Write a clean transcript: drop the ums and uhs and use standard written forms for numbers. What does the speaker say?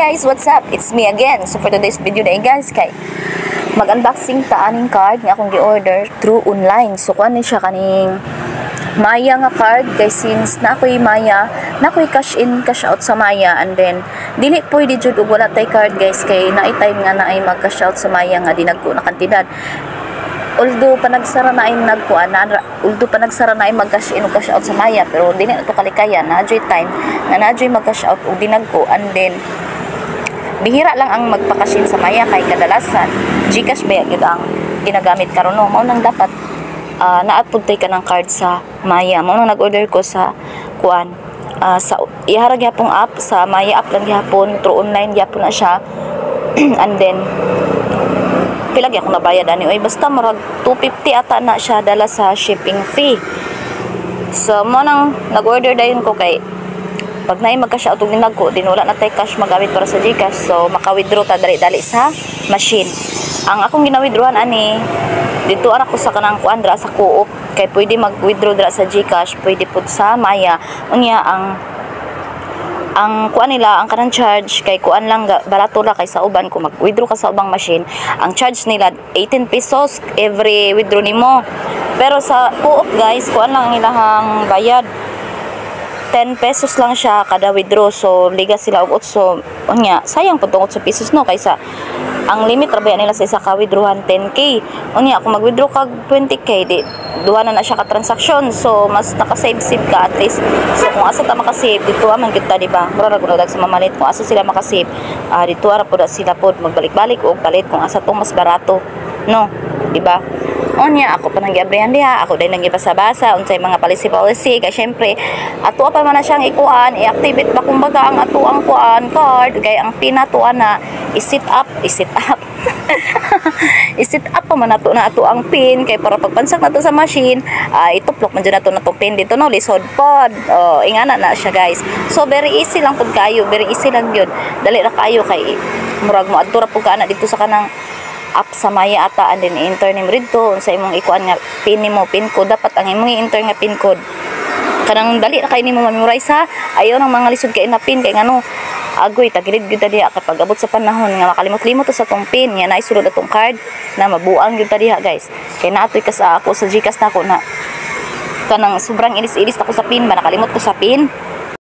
guys, what's up? It's me again. So for today's video na guys, kay mag-unboxing ta aning card nga akong gi-order through online. So kuan ni siya kaning Maya nga card guys, since na ako'y Maya, na ako'y cash in, cash out sa Maya, and then dili pwede jud og wala tay card guys, kay naay time nga na ay mag-cash out sa Maya nga dinagko na kantidad. Although panagsara na ay mag-cash in o cash out sa Maya, pero dili na to kalikayan na adjoy time nga na adjoy mag-cash out og dinagko, and then bihira lang ang magpa-cash in sa Maya, kay kadalasan GCash ba gyud ang ginagamit karon no. Mao nang dapat naapod tay ka ng card sa Maya. Mao nang nag-order ko sa kuan sa iharag gyapon app, sa Maya app lang gyapon, through online gyapon na siya. And then pila gyud akong nabayad ani oy, basta marag 250 ata na siya dala sa shipping fee. So mo nang nag-order dayon ko, kay pag naay mag-cash out og dinagko, din wala na tay cash magamit para sa GCash, so maka-withdraw ta dali-dali sa machine. Ang akong gina-withdrawhan ani dito ara ko sa kanang kuan dra sa Coop, kay pwede mag-withdraw dra sa GCash, pwede pud sa Maya. Unya ang kuan nila, ang kanang charge kay kuan lang barato ra kay sa uban, kung mag-withdraw ka sa ubang machine, ang charge nila 18 pesos every withdraw nimo. Pero sa Coop guys, kuan lang ang ilahang bayad, 10 pesos lang siya kada withdraw. So liga sila og 8. Unya sayang pud tong 8 pesos no, kaysa ang limit ra ba nila sa isa ka withdrawhan 10k. Unya kung mag-withdraw ka 20k, di duha na siya ka transaction, so mas naka-save ka at least. So kung asa ta maka-save dito man gyud ta, di ba? Mura ra gud sa mamalit kung asa sila maka-save, dito ra pud sila pod magbalik-balik og palit kung asa tong mas barato no, di ba? Unya ako pa nang giabrihan diha, ako din nang gibasa-basa unsay mga policy kay syempre ato pa man na siyang ikuan, i-activate ba kumbaga ang ato ang kuan card, kay ang pinato na i-set up i-set up pa man nato na ato ang pin, kay para pagpansak nato sa machine, ituplok man jud nato natong pin dito no, lisod pod. Ingana na siya guys. So very easy lang pud kayo, very easy lang gyud, dali ra kayo, kay murag mo adto ra pud ka na dito sa kanang app sa Maya ata, and then i-enter nimo dito sa imong ikuan nga pin nimo, pin code. Dapat ang imong i-enter nga pin code kanang dali ra kay nimo memorize ha. Ayaw nang mga lisod kay na pin, kay ngano agoy tagilid gyud ta diha kapag abot sa panahon nga makalimot-limot to sa tong pin nya, naisulod atong card na mabuang gyud ta diha guys. Kay naatoy ka sa ako sa GCash nako na kanang sobrang ilis-ilis ako sa pin ba, nakalimot ko sa pin.